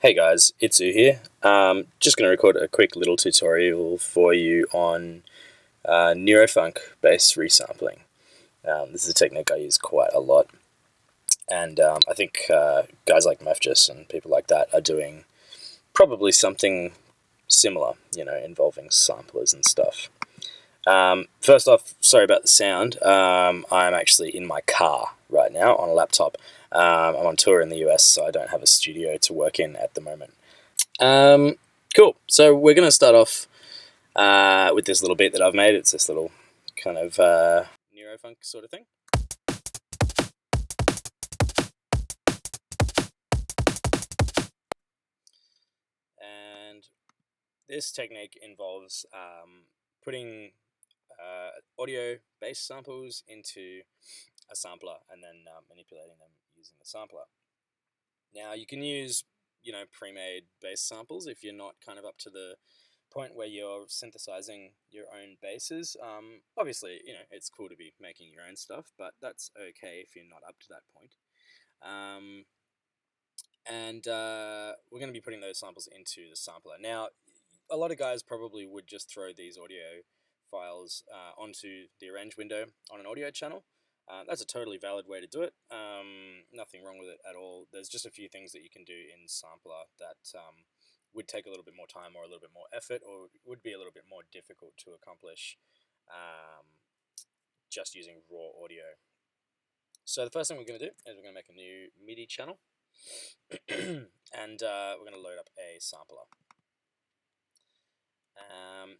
Hey guys, Itsu here. Just going to record a quick little tutorial for you on neurofunk based resampling. This is a technique I use quite a lot, and I think guys like Mefjus and people like that are doing probably something similar, involving samplers and stuff. First off, sorry about the sound. I'm actually in my car right now on a laptop. I'm on tour in the US, so I don't have a studio to work in at the moment. Cool. So we're going to start off with this little beat that I've made. It's this little kind of neurofunk sort of thing. And this technique involves putting audio-based samples into a sampler and then manipulating them using the sampler. Now you can use pre-made bass samples if you're not kind of up to the point where you're synthesizing your own basses. Obviously, it's cool to be making your own stuff, but that's okay if you're not up to that point. We're going to be putting those samples into the sampler. Now, a lot of guys probably would just throw these audio files onto the arrange window on an audio channel. That's a totally valid way to do it. Nothing wrong with it at all. There's just a few things that you can do in sampler that would take a little bit more time or a little bit more effort, or would be a little bit more difficult to accomplish just using raw audio. So the first thing we're going to do is we're going to make a new MIDI channel, and we're going to load up a sampler.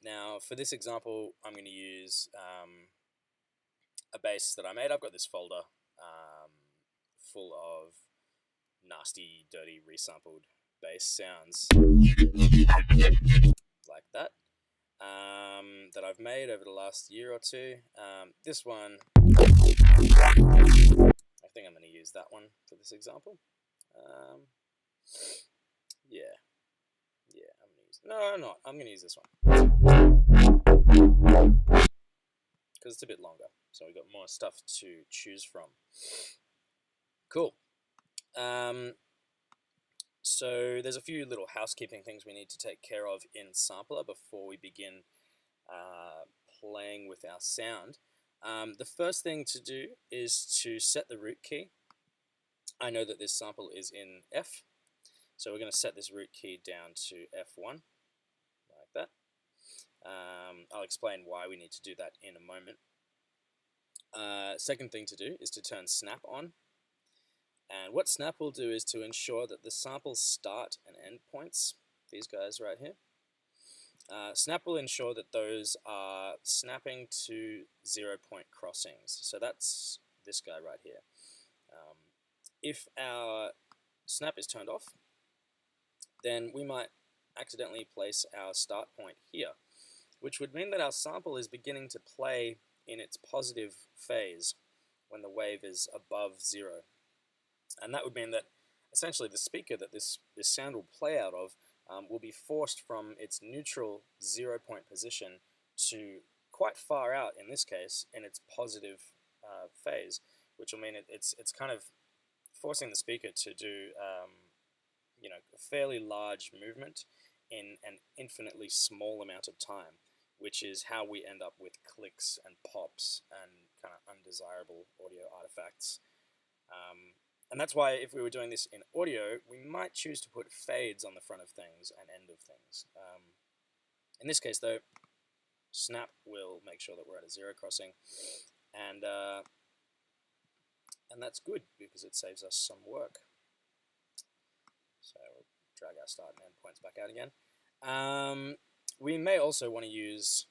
Now for this example, I'm going to use a bass that I made. I've got this folder full of nasty, dirty, resampled bass sounds like that that I've made over the last year or two. This one, I think I'm going to use that one for this example. Yeah, I'm going to use. No, I'm not. I'm going to use this one because it's a bit longer, so we've got more stuff to choose from. Cool. So there's a few little housekeeping things we need to take care of in sampler before we begin playing with our sound. The first thing to do is to set the root key. I know that this sample is in F, so we're going to set this root key down to F1, like that. I'll explain why we need to do that in a moment. Second thing to do is to turn snap on. And what snap will do is to ensure that the sample start and end points, these guys right here, snap will ensure that those are snapping to 0 point crossings. So that's this guy right here. If our snap is turned off, then we might accidentally place our start point here, which would mean that our sample is beginning to play in its positive phase when the wave is above 0. And that would mean that essentially the speaker that this sound will play out of will be forced from its neutral 0 point position to quite far out, in this case, in its positive phase, which will mean it's kind of forcing the speaker to do a fairly large movement in an infinitely small amount of time, which is how we end up with clicks and pops and kind of undesirable audio artifacts. And that's why if we were doing this in audio, we might choose to put fades on the front of things and end of things. In this case, though, snap will make sure that we're at a 0 crossing, and that's good because it saves us some work. So we'll drag our start and end points back out again. We may also want to use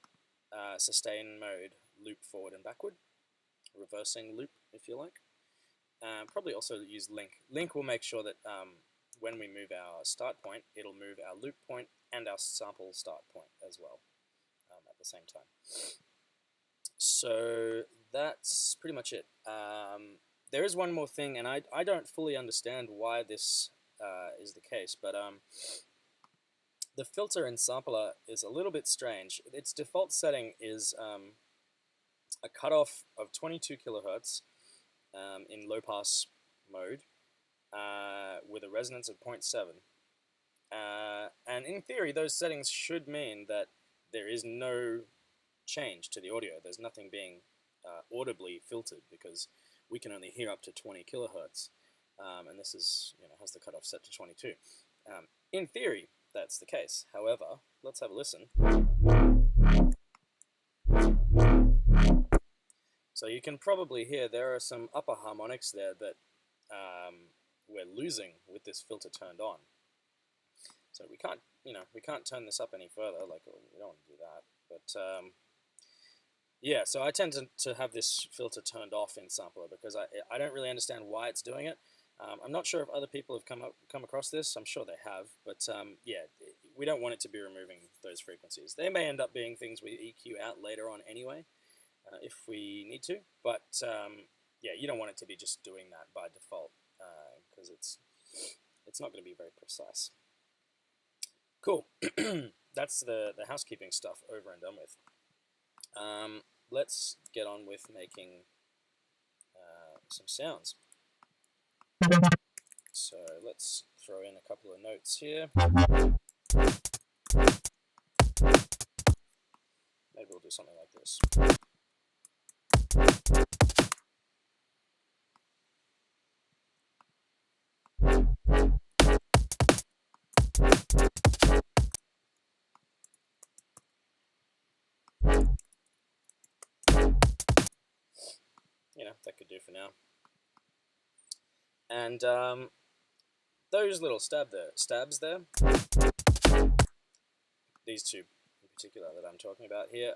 sustain mode, loop forward and backward, reversing loop if you like. Probably also use link. Link will make sure that when we move our start point, it'll move our loop point and our sample start point as well at the same time. So that's pretty much it. There is one more thing, and I don't fully understand why this is the case, but the filter in sampler is a little bit strange. Its default setting is a cutoff of 22 kilohertz in low pass mode with a resonance of 0.7. And in theory, those settings should mean that there is no change to the audio. There's nothing being audibly filtered, because we can only hear up to 20 kilohertz, and this is, has the cutoff set to 22. In theory, that's the case. However, let's have a listen. So you can probably hear there are some upper harmonics there that we're losing with this filter turned on. So we can't, we can't turn this up any further. Like, we don't want to do that. But yeah, so I tend to have this filter turned off in Sampler because I don't really understand why it's doing it. I'm not sure if other people have come across this. I'm sure they have, but yeah, we don't want it to be removing those frequencies. They may end up being things we EQ out later on anyway, if we need to. But yeah, you don't want it to be just doing that by default, because it's not going to be very precise. Cool. That's the housekeeping stuff over and done with. Let's get on with making some sounds. So let's throw in a couple of notes here. Maybe we'll do something like this. That could do for now. And those little stabs there, these two in particular that I'm talking about here,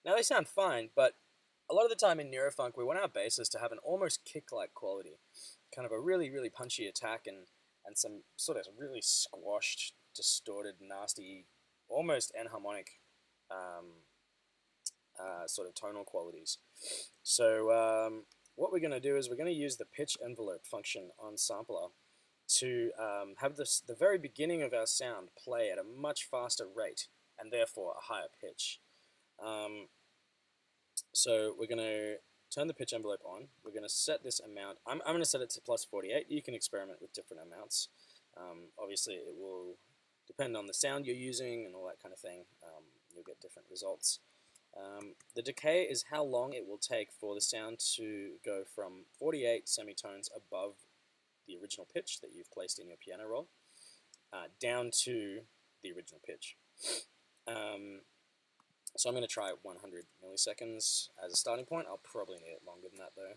now they sound fine, but a lot of the time in neurofunk we want our basses to have an almost kick-like quality, kind of a really, really punchy attack and some sort of really squashed, distorted, nasty, almost enharmonic sort of tonal qualities. So what we're going to do is we're going to use the pitch envelope function on Sampler to have the very beginning of our sound play at a much faster rate and therefore a higher pitch. So we're going to turn the pitch envelope on. We're going to set this amount. I'm going to set it to plus 48. You can experiment with different amounts. Obviously, it will depend on the sound you're using and all that kind of thing. You'll get different results. The decay is how long it will take for the sound to go from 48 semitones above the original pitch that you've placed in your piano roll down to the original pitch. So I'm going to try 100 milliseconds as a starting point. I'll probably need it longer than that though.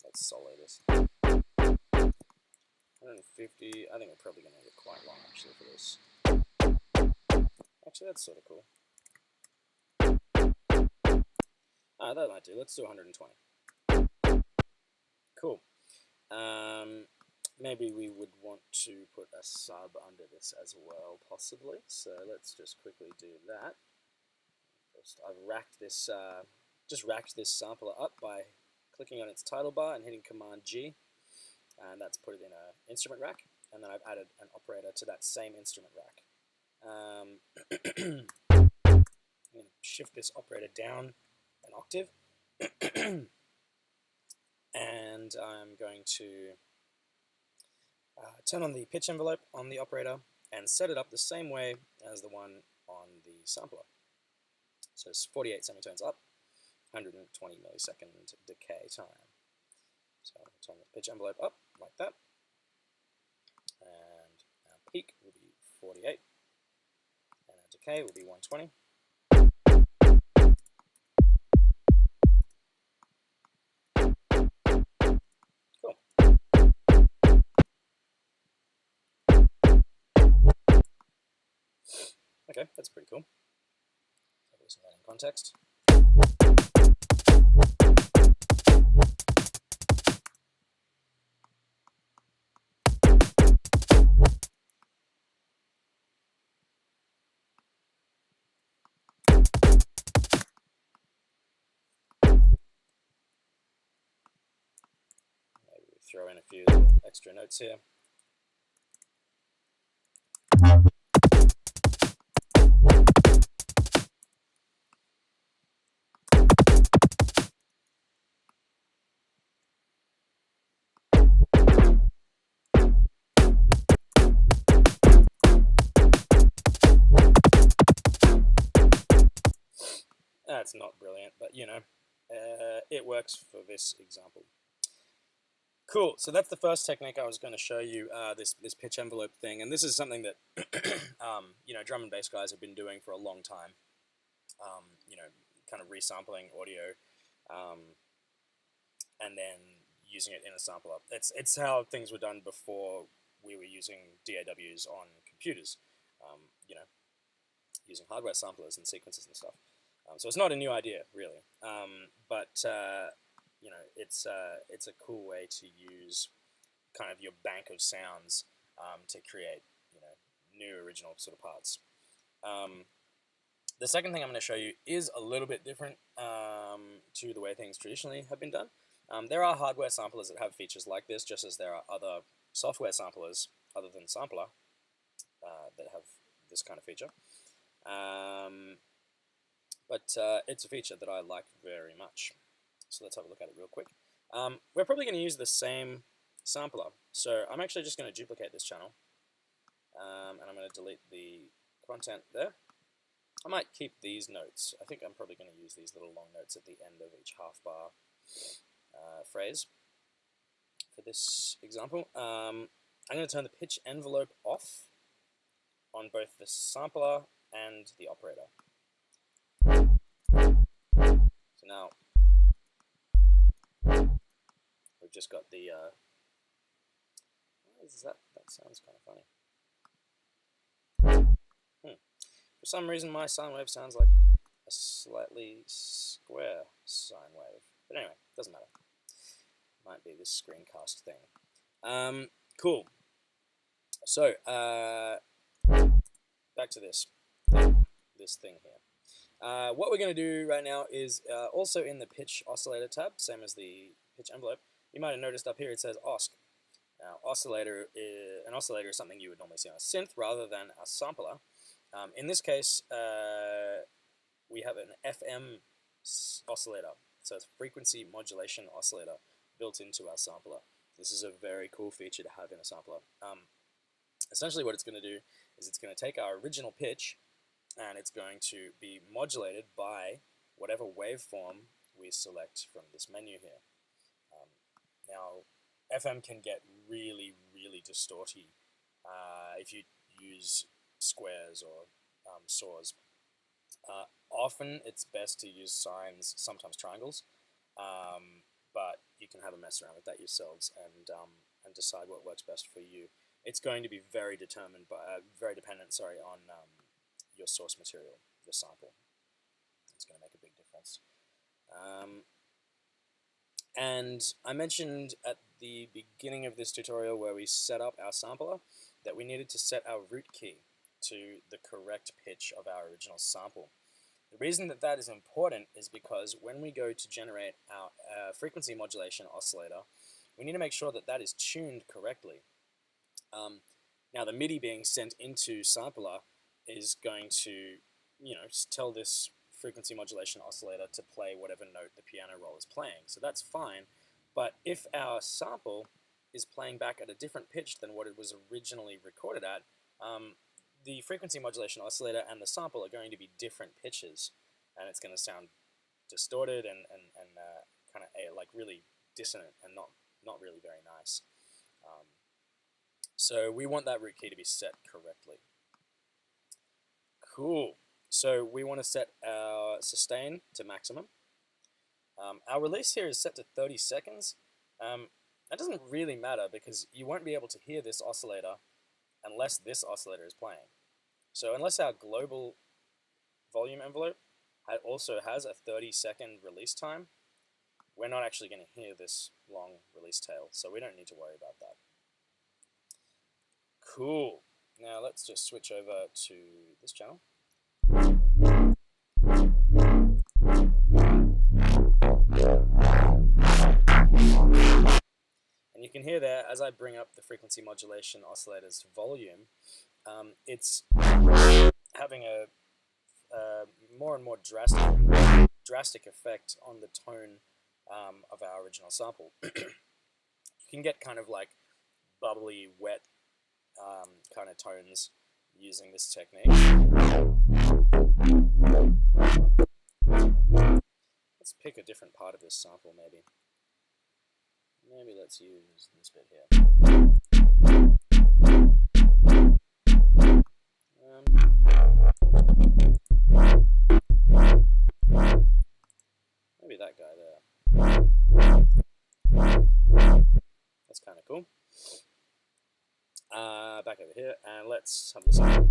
Let's solo this. 150, I think I'm probably going to need it quite long actually for this. Actually, that's sort of cool. That might do. Let's do 120. Cool. Maybe we would want to put a sub under this as well, possibly. So let's just quickly do that. I've racked this, just racked this sampler up by clicking on its title bar and hitting Command G, and that's put it in an instrument rack. And then I've added an operator to that same instrument rack. I'm going to shift this operator down an octave, and I'm going to turn on the pitch envelope on the operator and set it up the same way as the one on the sampler. So it's 48 semitones up, 120 millisecond decay time. So I'll turn the pitch envelope up like that, and our peak will be 48, and our decay will be 120. Okay, that's pretty cool. So listen that in context. Maybe we throw in a few little extra notes here. That's not brilliant, but you know, it works for this example. Cool. So that's the first technique I was going to show you, this pitch envelope thing, and this is something that you know, drum and bass guys have been doing for a long time. You know, kind of resampling audio, and then using it in a sampler. It's how things were done before we were using DAWs on computers. You know, using hardware samplers and sequencers and stuff. So it's not a new idea, really. But you know, it's a cool way to use kind of your bank of sounds to create, you know, new original sort of parts. The second thing I'm going to show you is a little bit different to the way things traditionally have been done. There are hardware samplers that have features like this, just as there are other software samplers other than Sampler that have this kind of feature. But it's a feature that I like very much. So let's have a look at it real quick. We're probably going to use the same sampler. So I'm actually just going to duplicate this channel. And I'm going to delete the content there. I might keep these notes. I think I'm probably going to use these little long notes at the end of each half bar phrase for this example. I'm going to turn the pitch envelope off on both the sampler and the operator. So now we've just got the what is that? That sounds kind of funny. For some reason my sine wave sounds like a slightly square sine wave. But anyway, doesn't matter. Might be this screencast thing. Cool. So back to this thing here. What we're going to do right now is also in the pitch oscillator tab, same as the pitch envelope. You might have noticed up here it says OSC. Now, an oscillator is something you would normally see on a synth rather than a sampler. In this case, we have an FM oscillator, so it's a frequency modulation oscillator built into our sampler. This is a very cool feature to have in a sampler. Essentially what it's going to do is it's going to take our original pitch and it's going to be modulated by whatever waveform we select from this menu here. Now, FM can get really, really distorty if you use squares or saws. Often it's best to use sines, sometimes triangles, but you can have a mess around with that yourselves and decide what works best for you. It's going to be very dependent, on your source material, your sample. It's going to make a big difference. And I mentioned at the beginning of this tutorial where we set up our sampler that we needed to set our root key to the correct pitch of our original sample. The reason that that is important is because when we go to generate our frequency modulation oscillator, we need to make sure that that is tuned correctly. Now the MIDI being sent into sampler is going to, you know, tell this frequency modulation oscillator to play whatever note the piano roll is playing. So that's fine, but if our sample is playing back at a different pitch than what it was originally recorded at, the frequency modulation oscillator and the sample are going to be different pitches, and it's going to sound distorted and kind of like really dissonant and not really very nice. So we want that root key to be set correctly. Cool. So we want to set our sustain to maximum. Our release here is set to 30 seconds. That doesn't really matter because you won't be able to hear this oscillator unless this oscillator is playing. So unless our global volume envelope also has a 30-second release time, we're not actually going to hear this long release tail, so we don't need to worry about that. Cool. Now let's just switch over to this channel. And you can hear there, as I bring up the frequency modulation oscillator's volume, it's having a more and more drastic effect on the tone of our original sample. You can get kind of like bubbly, wet kind of tones using this technique. pick a different part of this sample, maybe. Maybe let's use this bit here. Maybe that guy there. That's kind of cool. Back over here, and let's have this on.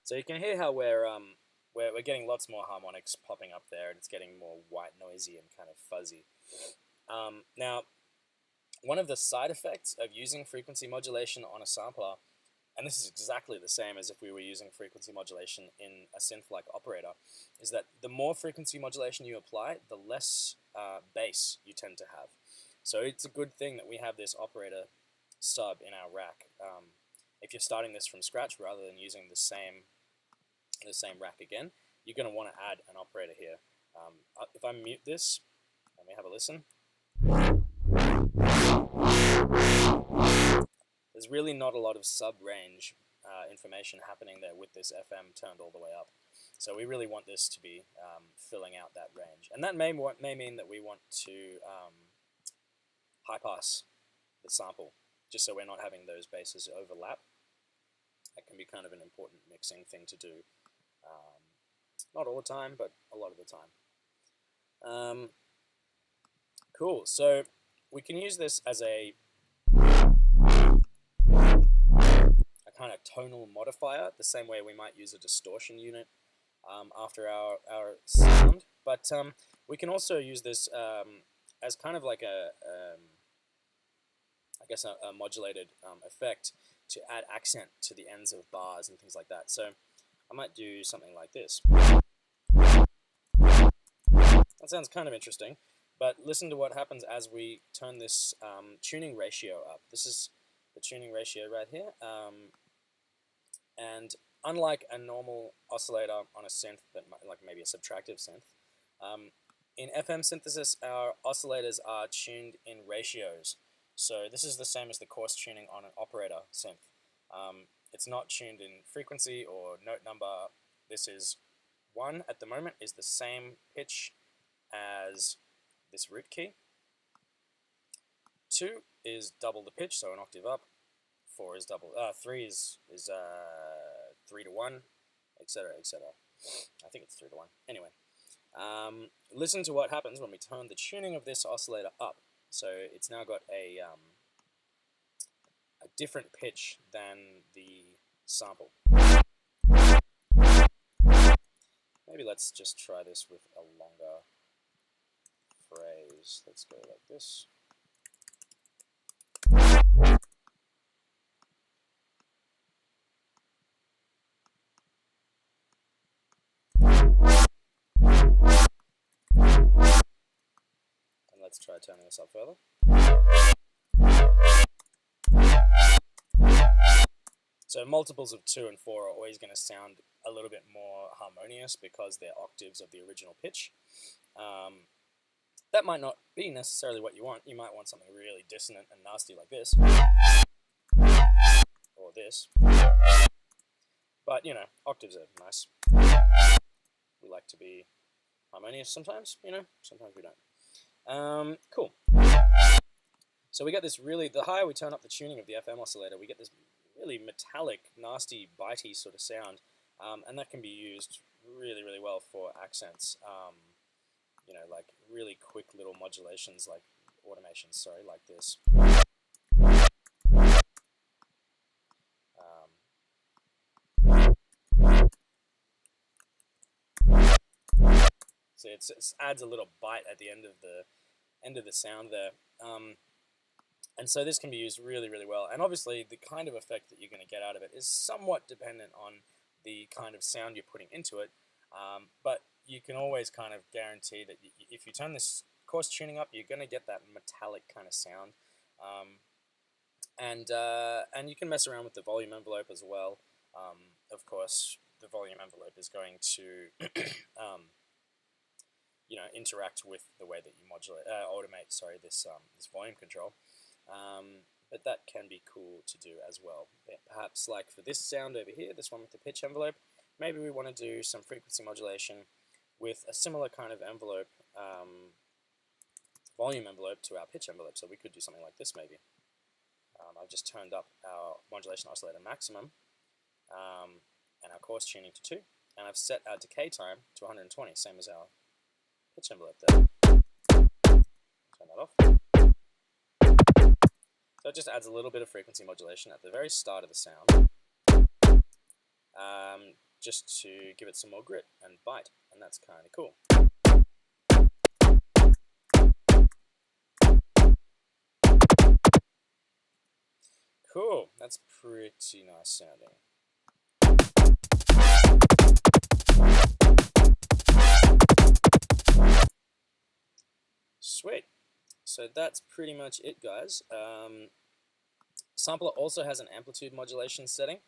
So you can hear how we're getting lots more harmonics popping up there, and it's getting more white noisy and kind of fuzzy. Now, one of the side effects of using frequency modulation on a sampler, and this is exactly the same as if we were using frequency modulation in a synth-like operator, is that the more frequency modulation you apply, the less bass you tend to have. So it's a good thing that we have this operator sub in our rack. If you're starting this from scratch rather than using the same rack again, you're going to want to add an operator here. If I mute this, let me have a listen. There's really not a lot of sub-range information happening there with this FM turned all the way up. So we really want this to be filling out that range. And that may mean that we want to high-pass the sample, just so we're not having those basses overlap. That can be kind of an important mixing thing to do. Not all the time, but a lot of the time. Cool, so we can use this as a kind of tonal modifier, the same way we might use a distortion unit after our sound. But we can also use this as kind of like I guess a modulated effect to add accent to the ends of bars and things like that. So I might do something like this. That sounds kind of interesting, but listen to what happens as we turn this tuning ratio up. This is the tuning ratio right here. And unlike a normal oscillator on a synth, like maybe a subtractive synth, in FM synthesis, our oscillators are tuned in ratios. So this is the same as the coarse tuning on an operator synth. It's not tuned in frequency or note number. This is 1 at the moment is the same pitch as this root key. 2 is double the pitch, so an octave up. 4 is double. 3 is 3 to 1, etc., etc. I think it's 3 to 1. Anyway, listen to what happens when we turn the tuning of this oscillator up. So it's now got a different pitch than the sample. Maybe let's just try this with a longer phrase. Let's go like this. And let's try turning this up further. So multiples of 2 and 4 are always going to sound a little bit more harmonious because they're octaves of the original pitch. That might not be necessarily what you want. You might want something really dissonant and nasty like this. Or this. But, you know, octaves are nice. We like to be harmonious sometimes, you know, sometimes we don't. Cool. So we get this really, the higher we turn up the tuning of the FM oscillator, we get this really metallic, nasty, bitey sort of sound, and that can be used really, really well for accents. You know, like really quick little modulations, like automations, sorry, like this. So it adds a little bite at the end of the sound there. And so this can be used really, really well. And obviously, the kind of effect that you're going to get out of it is somewhat dependent on the kind of sound you're putting into it. But you can always kind of guarantee that if you turn this coarse tuning up, you're going to get that metallic kind of sound. And you can mess around with the volume envelope as well. Of course, the volume envelope is going to you know, interact with the way that you modulate, automate, sorry, this volume control. but that can be cool to do as well. Perhaps like for this sound over here, this one with the pitch envelope, maybe we want to do some frequency modulation with a similar kind of envelope, volume envelope to our pitch envelope. So we could do something like this maybe. I've just turned up our modulation oscillator maximum and our coarse tuning to 2, and I've set our decay time to 120, same as our pitch envelope there. Turn that off. So it just adds a little bit of frequency modulation at the very start of the sound, just to give it some more grit and bite, and that's kind of cool. Cool, that's pretty nice sounding. Sweet. So that's pretty much it, guys. Sampler also has an amplitude modulation setting.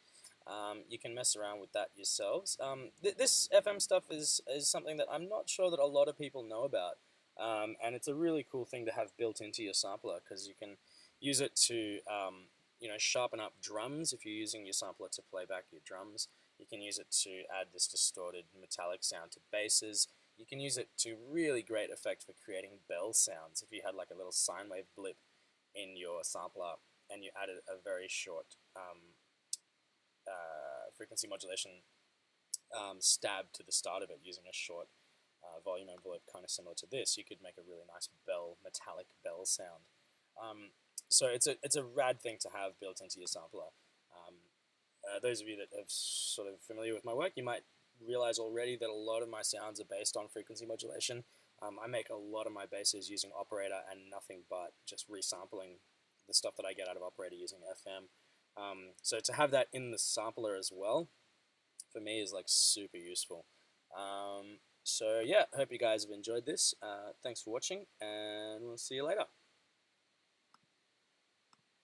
You can mess around with that yourselves. This FM stuff is something that I'm not sure that a lot of people know about. And it's a really cool thing to have built into your sampler, because you can use it to sharpen up drums if you're using your sampler to play back your drums. You can use it to add this distorted metallic sound to basses. You can use it to really great effect for creating bell sounds. If you had like a little sine wave blip in your sampler and you added a very short frequency modulation stab to the start of it using a short volume envelope kind of similar to this, you could make a really nice metallic bell sound. So it's a rad thing to have built into your sampler. Those of you that are sort of familiar with my work, you might realize already that a lot of my sounds are based on frequency modulation. I make a lot of my basses using operator and nothing but just resampling the stuff that I get out of operator using FM. So to have that in the sampler as well, for me, is like super useful. So yeah, hope you guys have enjoyed this. Thanks for watching, and we'll see you later.